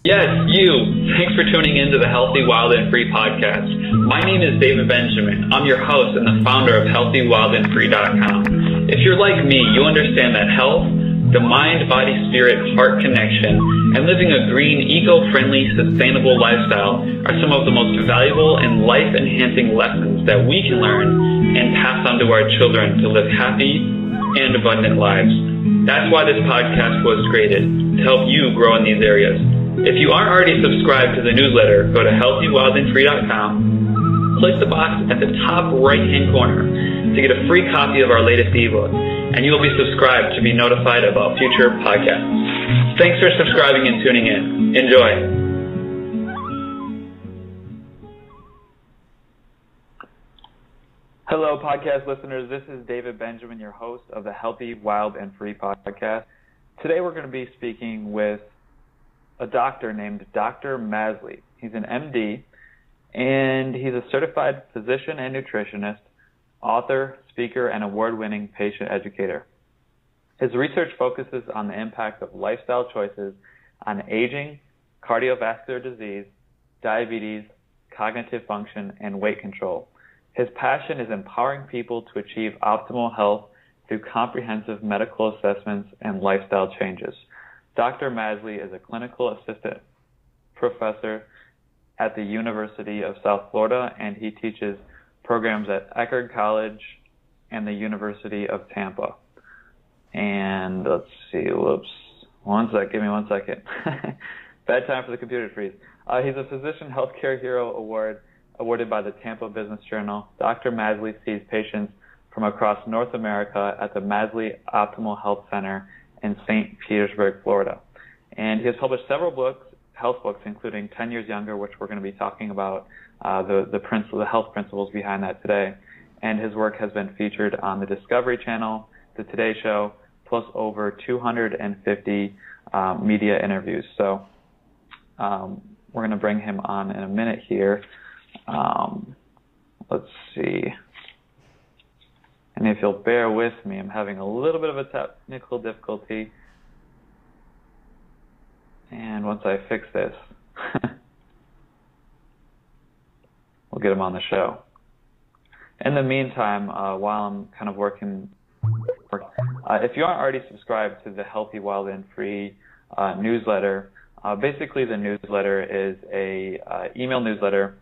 Yes, you. Thanks for tuning in to the Healthy, Wild, and Free podcast. My name is David Benjamin. I'm your host and the founder of HealthyWildAndFree.com. If you're like me, you understand that health, the mind, body, spirit, heart connection, and living a green, eco-friendly, sustainable lifestyle are some of the most valuable and life-enhancing lessons that we can learn and pass on to our children to live happy and abundant lives. That's why this podcast was created, to help you grow in these areas. If you aren't already subscribed to the newsletter, go to HealthyWildAndFree.com, click the box at the top right-hand corner to get a free copy of our latest ebook, and you'll be subscribed to be notified about future podcasts. Thanks for subscribing and tuning in. Enjoy. Hello, podcast listeners. This is David Benjamin, your host of the Healthy, Wild, and Free podcast. Today we're going to be speaking with a doctor named Dr. Masley. He's an MD, and he's a certified physician and nutritionist, author, speaker, and award-winning patient educator. His research focuses on the impact of lifestyle choices on aging, cardiovascular disease, diabetes, cognitive function, and weight control. His passion is empowering people to achieve optimal health through comprehensive medical assessments and lifestyle changes. Dr. Masley is a clinical assistant professor at the University of South Florida, and he teaches programs at Eckerd College and the University of Tampa. And let's see, give me one second. Bad time for the computer to freeze. He's a Physician Healthcare Hero Award awarded by the Tampa Business Journal. Dr. Masley sees patients from across North America at the Masley Optimal Health Center in St. Petersburg, Florida. And he has published several books, health books, including 10 Years Younger, which we're going to be talking about, the health principles behind that today. And his work has been featured on the Discovery Channel, the Today Show, plus over 250 media interviews. So we're going to bring him on in a minute here. Let's see. And if you'll bear with me, I'm having a little bit of a technical difficulty. And once I fix this, we'll get him on the show. In the meantime, while I'm kind of working, if you aren't already subscribed to the Healthy, Wild, and Free newsletter, basically the newsletter is a email newsletter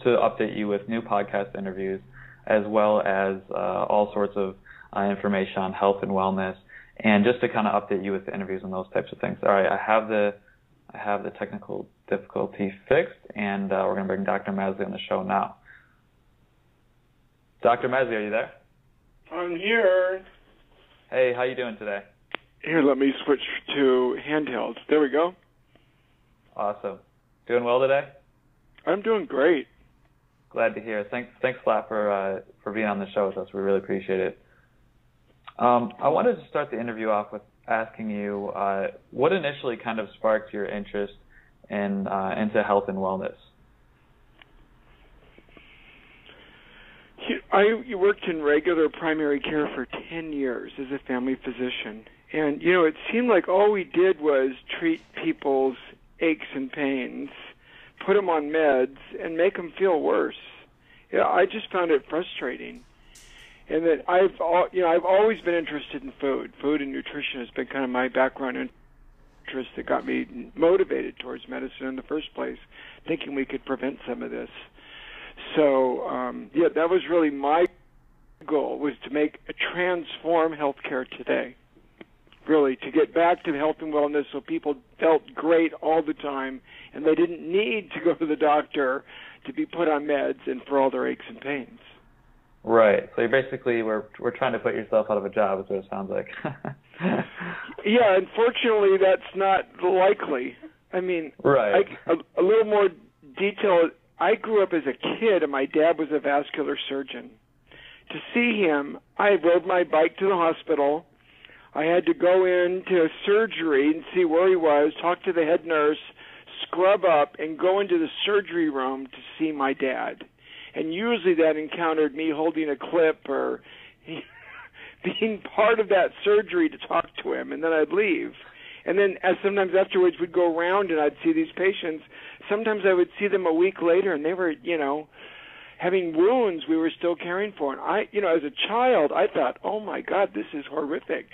to update you with new podcast interviews, as well as all sorts of information on health and wellness, and just to kind of update you with the interviews and those types of things. All right, I have the technical difficulty fixed, and we're going to bring Dr. Masley on the show now. Dr. Masley, are you there? I'm here. Hey, how you doing today? Here, let me switch to handhelds. There we go. Awesome. Doing well today? I'm doing great. Glad to hear. Thanks a lot for being on the show with us. We really appreciate it. I wanted to start the interview off with asking you what initially kind of sparked your interest into health and wellness. I worked in regular primary care for 10 years as a family physician. And, it seemed like all we did was treat people's aches and pains, put them on meds, and make them feel worse. I just found it frustrating. And that I've always been interested in food. Food and nutrition has been kind of my background interest that got me motivated towards medicine in the first place, thinking we could prevent some of this. So, that was really my goal, was to transform healthcare today. Really, to get back to health and wellness so people felt great all the time and they didn't need to go to the doctor to be put on meds and for all their aches and pains. Right. So basically we're trying to put yourself out of a job is what it sounds like. Yeah, unfortunately that's not likely. I mean, right. A little more detail. I grew up as a kid and my dad was a vascular surgeon. To see him, I rode my bike to the hospital. I had to go into surgery and see where he was, talk to the head nurse, scrub up, and go into the surgery room to see my dad. And usually that encountered me holding a clip or being part of that surgery to talk to him, and then I'd leave. And then sometimes afterwards we'd go around and I'd see these patients. Sometimes I would see them a week later and they were, having wounds we were still caring for. And I, as a child, I thought, oh my God, this is horrific.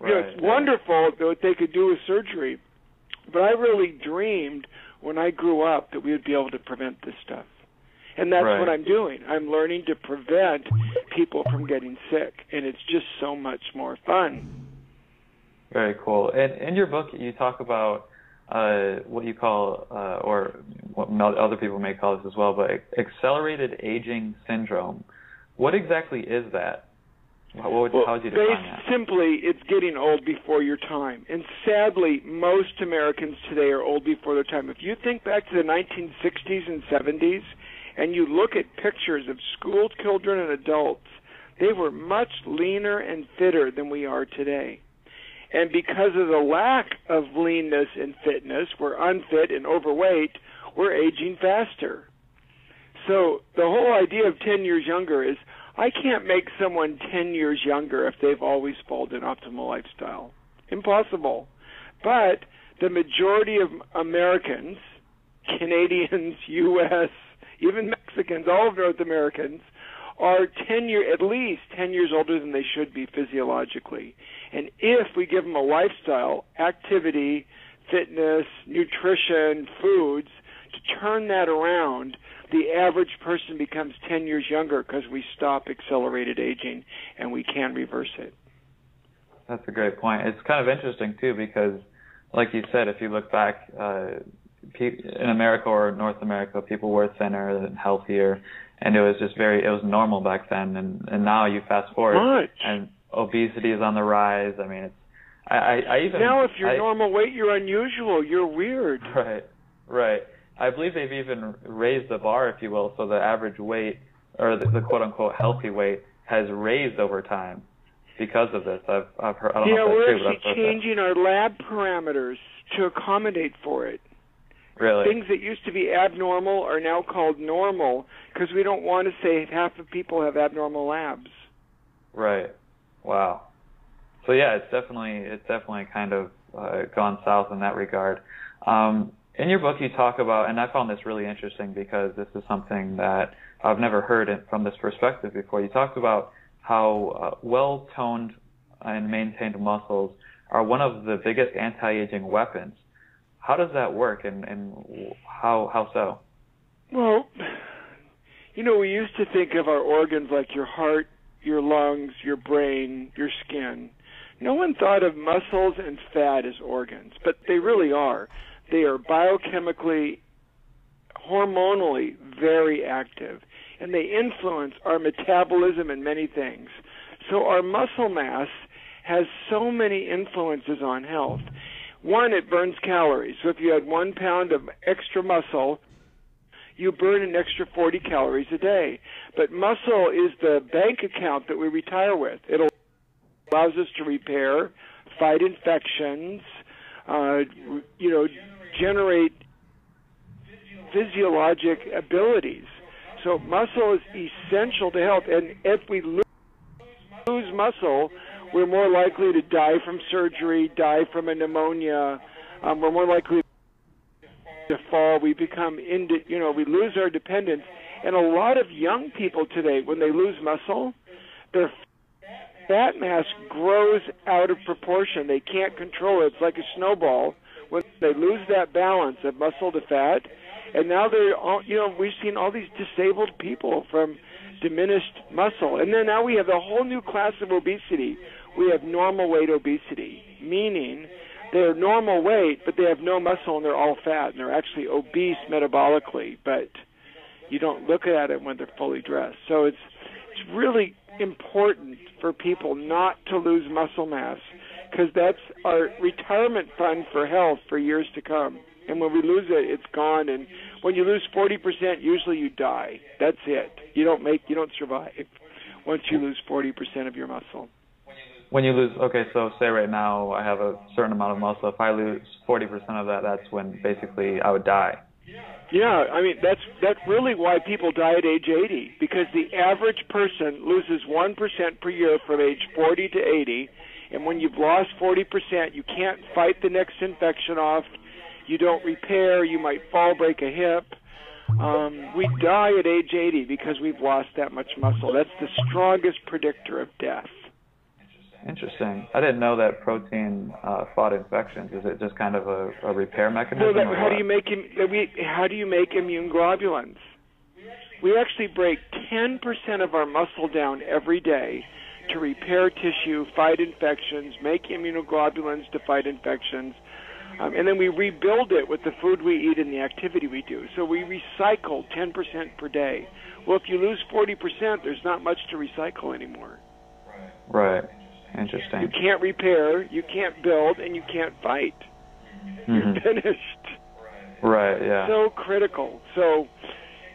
Right. It's wonderful what they could do with surgery. But I really dreamed when I grew up that we would be able to prevent this stuff. And that's what I'm doing. I'm learning to prevent people from getting sick. And it's just so much more fun. Very cool. And in your book, you talk about what you call, or what other people may call this as well, but accelerated aging syndrome. What exactly is that? How would you define that? Simply, it's getting old before your time. And sadly, most Americans today are old before their time. If you think back to the 1960s and 70s, and you look at pictures of school children and adults, they were much leaner and fitter than we are today. And because of the lack of leanness and fitness, we're unfit and overweight, we're aging faster. So the whole idea of 10 years younger is, I can't make someone 10 years younger if they've always followed an optimal lifestyle. Impossible. But the majority of Americans, Canadians, U.S., even Mexicans, all of North Americans, are at least 10 years older than they should be physiologically. And if we give them a lifestyle, activity, fitness, nutrition, foods, to turn that around, the average person becomes 10 years younger because we stop accelerated aging, and we can reverse it. That's a great point. It's kind of interesting, too, because, like you said, if you look back in America or North America, people were thinner and healthier, and it was just it was normal back then. And now you fast forward, and obesity is on the rise. I mean, now if you're normal weight, you're unusual. You're weird. Right. I believe they've even raised the bar, if you will, so the average weight, or the quote-unquote healthy weight, has raised over time because of this. I've heard. I don't know if we're that's true, actually changing our lab parameters to accommodate for it. Really? Things that used to be abnormal are now called normal because we don't want to say half of people have abnormal labs. Right. Wow. So yeah, it's definitely kind of gone south in that regard. In your book, you talk about, and I found this really interesting because this is something that I've never heard from this perspective before. You talked about how well-toned and maintained muscles are one of the biggest anti-aging weapons. How does that work, and how so? Well, we used to think of our organs like your heart, your lungs, your brain, your skin. No one thought of muscles and fat as organs, but they really are. They are biochemically, hormonally very active, and they influence our metabolism and many things. So our muscle mass has so many influences on health. One, it burns calories. So if you had 1 pound of extra muscle, you burn an extra 40 calories a day. But muscle is the bank account that we retire with. It allows us to repair, fight infections, generate physiologic abilities. So muscle is essential to health. And if we lose muscle, we're more likely to die from surgery, die from a pneumonia. We're more likely to fall. We become we lose our dependence. And a lot of young people today, when they lose muscle, their fat mass grows out of proportion. They can't control it. It's like a snowball. When they lose that balance of muscle to fat, and now they're all, we've seen all these disabled people from diminished muscle. And then now we have a whole new class of obesity. We have normal weight obesity, meaning they're normal weight, but they have no muscle and they're all fat, and they're actually obese metabolically, but you don't look at it when they're fully dressed. So it's really important for people not to lose muscle mass, because that's our retirement fund for health for years to come. And when we lose it, it's gone. And when you lose 40%, usually you die. That's it. You don't survive once you lose 40% of your muscle. When you lose, okay, so say right now I have a certain amount of muscle. If I lose 40% of that, that's when basically I would die. Yeah, I mean, that's really why people die at age 80, because the average person loses 1% per year from age 40 to 80, And when you've lost 40%, you can't fight the next infection off. You don't repair. You might fall, break a hip. We die at age 80 because we've lost that much muscle. That's the strongest predictor of death. Interesting. I didn't know that protein fought infections. Is it just kind of a repair mechanism? Well, how do you make immune globulins? We actually break 10% of our muscle down every day to repair tissue, fight infections, make immunoglobulins to fight infections, and then we rebuild it with the food we eat and the activity we do. So we recycle 10% per day. Well, if you lose 40%, there's not much to recycle anymore. Right. Interesting. You can't repair, you can't build, and you can't fight. You're finished. Right, yeah. So critical. So,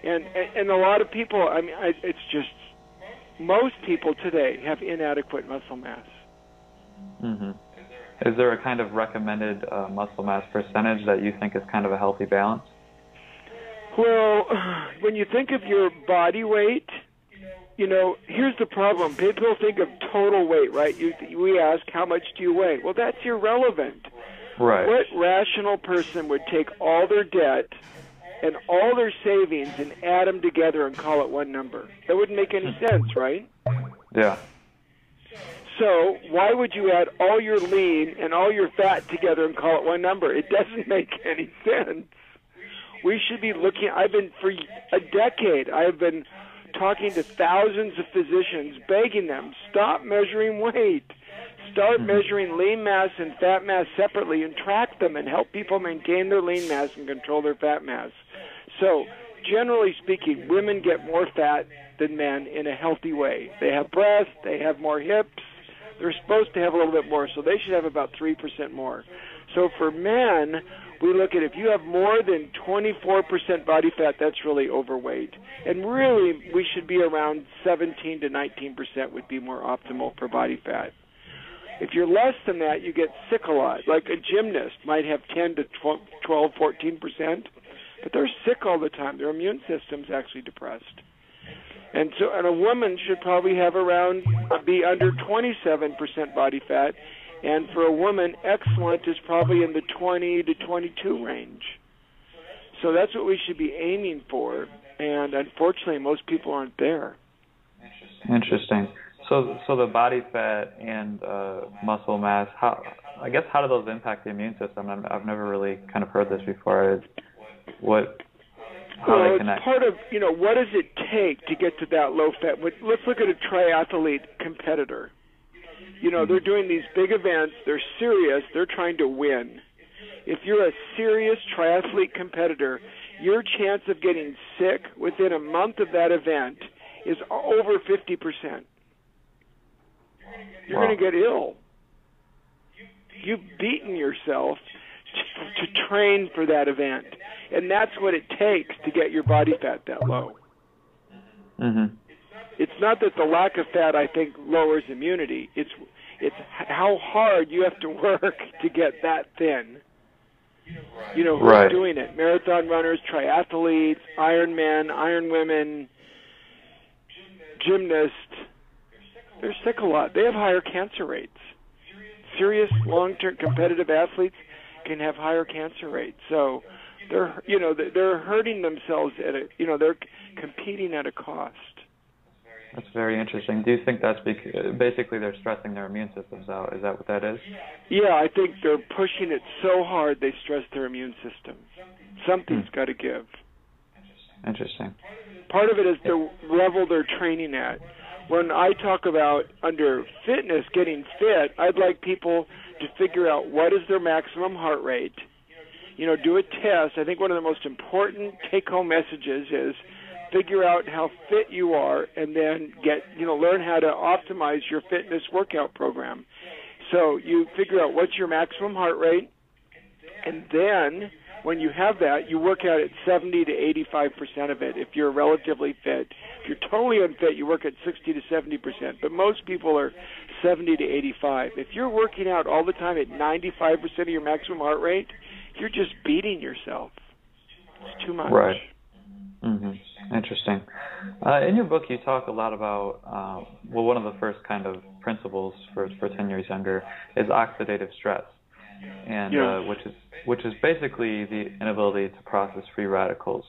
and a lot of people, I mean, it's just, most people today have inadequate muscle mass. Is there a kind of recommended muscle mass percentage that you think is kind of a healthy balance? Well, when you think of your body weight, you know, here's the problem. People think of total weight, right? We ask, how much do you weigh? Well, that's irrelevant. Right. What rational person would take all their debt and all their savings and add them together and call it one number? That wouldn't make any sense, right? Yeah. So why would you add all your lean and all your fat together and call it one number? It doesn't make any sense. We should be looking, for a decade, I've been talking to thousands of physicians, begging them, stop measuring weight. Start measuring lean mass and fat mass separately and track them and help people maintain their lean mass and control their fat mass. So, generally speaking, women get more fat than men in a healthy way. They have breasts, they have more hips, they're supposed to have a little bit more, so they should have about 3% more. So for men, we look at if you have more than 24% body fat, that's really overweight. And really, we should be around 17 to 19% would be more optimal for body fat. If you're less than that, you get sick a lot. Like a gymnast might have 10 to 12, 14%, but they're sick all the time. Their immune system's actually depressed. And a woman should probably have be under 27% body fat, and for a woman, excellent is probably in the 20 to 22 range. So that's what we should be aiming for, and unfortunately, most people aren't there. Interesting. So the body fat and muscle mass, how do those impact the immune system? I've never really kind of heard this before. How they connect? It's part of, what does it take to get to that low fat? Let's look at a triathlete competitor. They're doing these big events. They're serious. They're trying to win. If you're a serious triathlete competitor, your chance of getting sick within a month of that event is over 50%. You're going to get ill. You've beaten yourself to train for that event. And that's what it takes to get your body fat that low. It's not that the lack of fat, I think, lowers immunity. It's how hard you have to work to get that thin. Who's doing it? Marathon runners, triathletes, Ironmen, Ironwomen, gymnasts. They're sick a lot. They have higher cancer rates. Serious long-term competitive athletes can have higher cancer rates. So they're hurting themselves they're competing at a cost. That's very interesting. Do you think that's basically they're stressing their immune systems out? Is that what that is? Yeah, I think they're pushing it so hard they stress their immune system. Something's got to give. Interesting. Part of it is the level they're training at. When I talk about under fitness, getting fit, I'd like people to figure out what is their maximum heart rate. Do a test. I think one of the most important take-home messages is figure out how fit you are and then learn how to optimize your fitness workout program. So you figure out what's your maximum heart rate, and then when you have that, you work out at 70 to 85% of it if you're relatively fit. If you're totally unfit, you work at 60 to 70%, but most people are 70 to 85. If you're working out all the time at 95% of your maximum heart rate, you're just beating yourself. It's too much. Right. Interesting. In your book, you talk a lot about, one of the first kind of principles for 10 years younger is oxidative stress, and Yes. which is basically the inability to process free radicals.